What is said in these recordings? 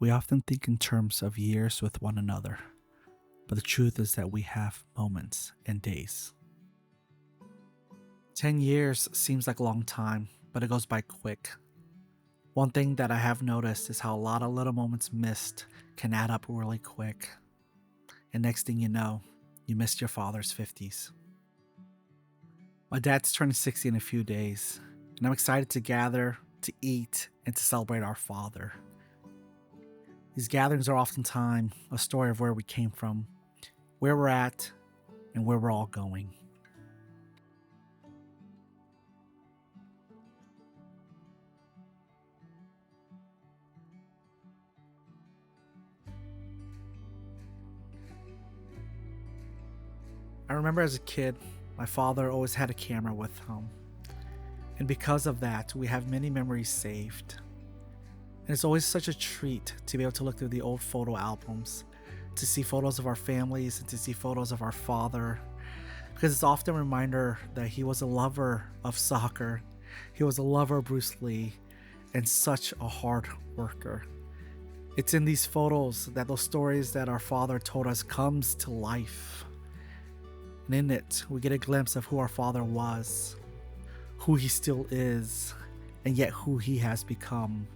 We often think in terms of years with one another, but the truth is that we have moments and days. 10 years seems like a long time, but it goes by quick. One thing that I have noticed is how a lot of little moments missed can add up really quick. And next thing you know, you missed your father's 50s. My dad's turning 60 in a few days, and I'm excited to gather, to eat, and to celebrate our father. These gatherings are oftentimes a story of where we came from, where we're at, and where we're all going. I remember as a kid, my father always had a camera with him. And because of that, we have many memories saved. And it's always such a treat to be able to look through the old photo albums, to see photos of our families and to see photos of our father. Because it's often a reminder that he was a lover of soccer, he was a lover of Bruce Lee, and such a hard worker. It's in these photos that those stories that our father told us comes to life. And in it, we get a glimpse of who our father was, who he still is, and yet who he has become.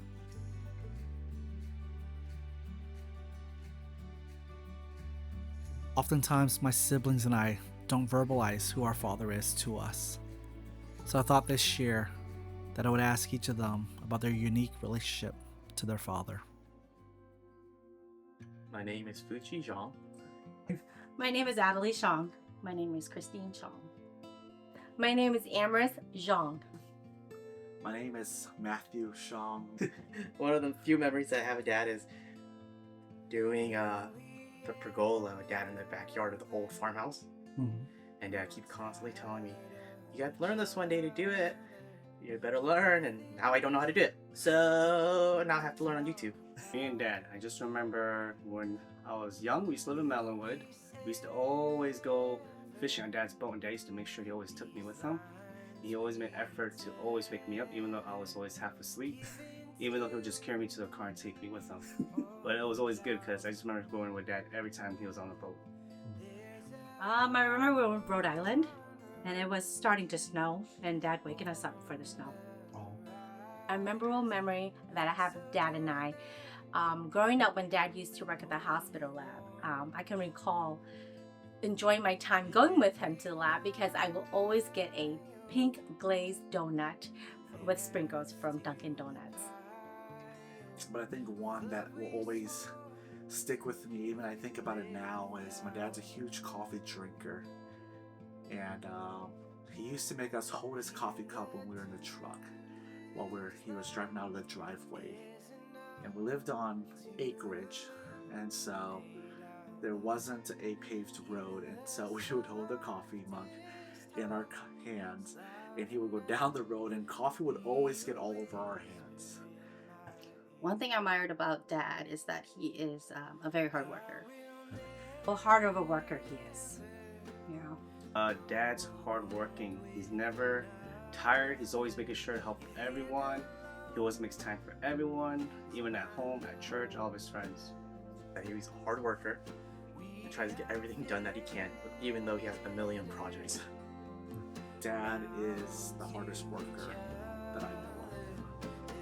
Oftentimes, my siblings and I don't verbalize who our father is to us. So I thought this year that I would ask each of them about their unique relationship to their father. My name is Fuchi Zhang. My name is Adelie Shang. My name is Christine Chong. My name is Amaris Zhang. My name is Matthew Shang. One of the few memories I have of Dad is doing the pergola with Dad in the backyard of the old farmhouse. And Dad keeps constantly telling me, you got to learn this one day to do it. You better learn. And now I don't know how to do it. So now I have to learn on YouTube. Me and Dad, I just remember when I was young, we used to live in Melonwood. We used to always go fishing on Dad's boat, and Dad used to make sure he always took me with him. He always made effort to always wake me up, even though I was always half asleep. Even though he would just carry me to the car and take me with him. But it was always good because I just remember going with Dad every time he was on the boat. I remember we were in Rhode Island, and it was starting to snow, and Dad waking us up for the snow. A memorable memory that I have of Dad and I, growing up when Dad used to work at the hospital lab, I can recall enjoying my time going with him to the lab because I will always get a pink glazed donut with sprinkles from Dunkin' Donuts. But I think one that will always stick with me, even I think about it now, is my dad's a huge coffee drinker. And he used to make us hold his coffee cup when we were in the truck while he was driving out of the driveway. And we lived on acreage, and so there wasn't a paved road, and so we would hold the coffee mug in our hands, and he would go down the road, and coffee would always get all over our hands. One thing I admired about Dad is that he is a very hard worker. How hard of a worker he is, you know. Dad's hardworking. He's never tired. He's always making sure to help everyone. He always makes time for everyone, even at home, at church, all of his friends. He's a hard worker. He tries to get everything done that he can, even though he has a million projects. Dad is the hardest worker that I know of.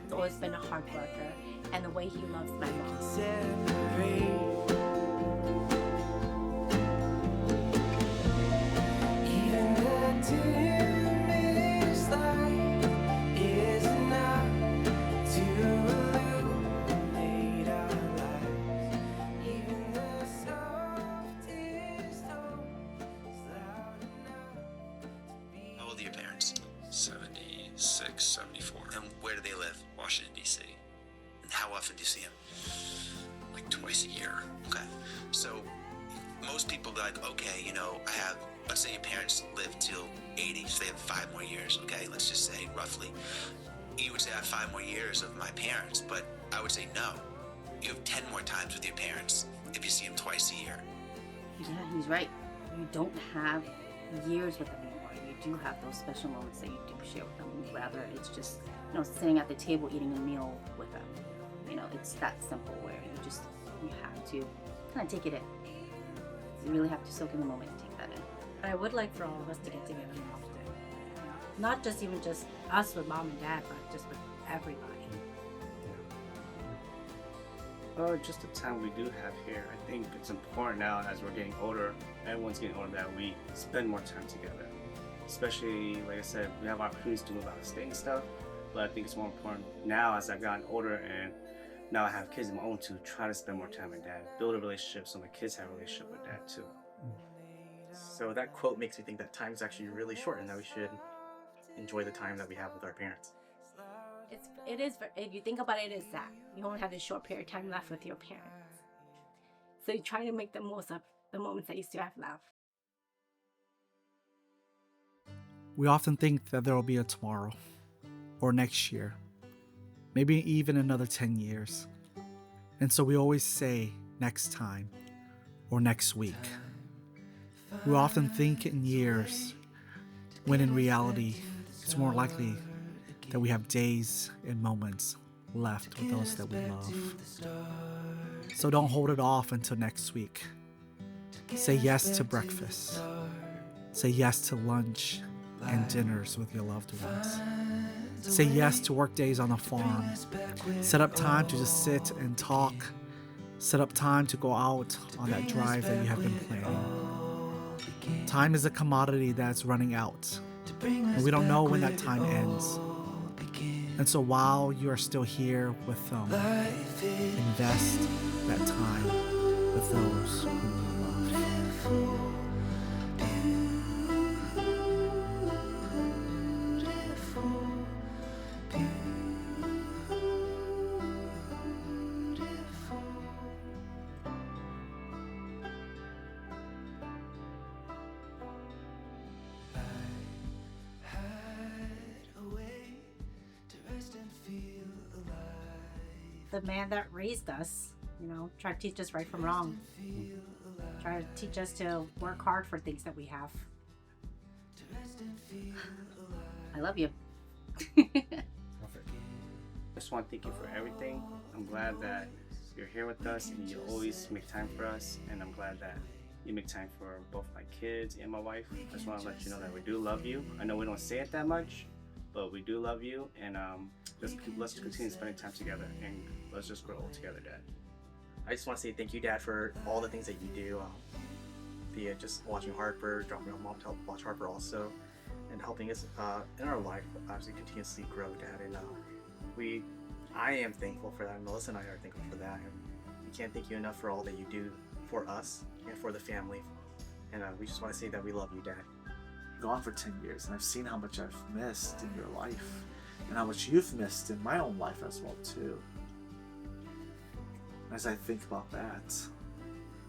He's always been a hard worker, and the way he loves my mom. How old are your parents? 76, 74. And where do they live? Washington, D.C. And how often do you see them? Like twice a year. Okay. So most people be like, okay, let's say your parents live till 80, so they have 5 more years, okay? Let's just say roughly. You would say I have 5 more years of my parents, but I would say no. You have 10 more times with your parents if you see them twice a year. Yeah, he's right. You don't have years with them anymore. You do have those special moments that you do share with them. Rather, it's just, sitting at the table eating a meal with them. it's that simple where you have to kind of take it in. You really have to soak in the moment and take that in. I would like for all of us to get together more often. Not just even just us with mom and dad, but just with everybody. Just the time we do have here, I think it's important now as we're getting older, everyone's getting older, that we spend more time together. Especially, like I said, we have opportunities to move out of state and stuff, but I think it's more important now as I've gotten older and now I have kids of my own to try to spend more time with dad, build a relationship so my kids have a relationship with dad too. So that quote makes me think that time is actually really short and that we should enjoy the time that we have with our parents. It is, if you think about it, it is that. You only have this short period of time left with your parents. So you try to make the most of the moments that you still have left. We often think that there will be a tomorrow, or next year, maybe even another 10 years. And so we always say next time, or next week. We often think in years, when in reality, it's more likely that we have days and moments left with those that we love. So don't hold it off until next week. Say yes to breakfast. Say yes to lunch and dinners with your loved ones. Say yes to work days on the farm. Set up time to just sit and talk. Set up time to go out on that drive that you have been planning. Time is a commodity that's running out, and we don't know when that time ends. And so while you are still here with them, invest that time with those whom you love. The man that raised us, try to teach us right from wrong. Try to teach us to work hard for things that we have. I love you. Perfect. I just want to thank you for everything. I'm glad that you're here with us and you always make time for us, and I'm glad that you make time for both my kids and my wife. I just want to let you know that we do love you. I know we don't say it that much, but we do love you, and let's continue spending time together, and let's just grow old together, Dad. I just want to say thank you, Dad, for all the things that you do, be it just watching Harper, dropping my mom to help watch Harper also, and helping us in our life as we continuously grow, Dad. And I am thankful for that, and Melissa and I are thankful for that. And we can't thank you enough for all that you do for us and for the family. And we just want to say that we love you, Dad. Gone for 10 years, and I've seen how much I've missed in your life and how much you've missed in my own life as well too. As I think about that,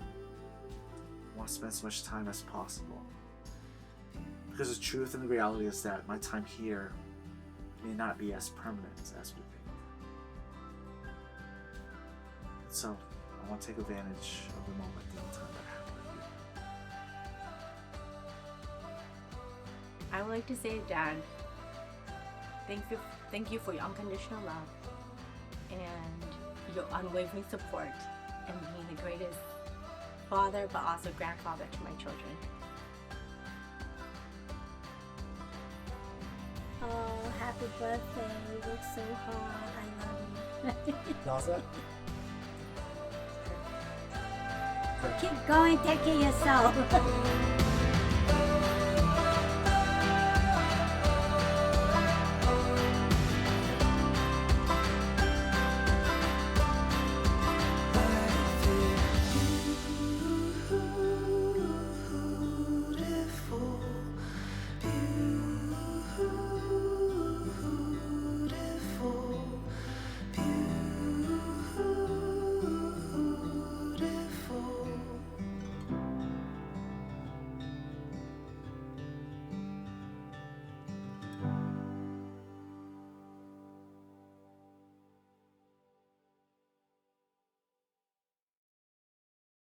I want to spend as much time as possible, because the truth and the reality is that my time here may not be as permanent as we think. So I want to take advantage of the moment and the time that I have with you. I would like to say, Dad, thank you for your unconditional love and your unwavering support and being the greatest father but also grandfather to my children. Oh, happy birthday. You look so hot. I love you. Nasa? Keep going. Take care of yourself.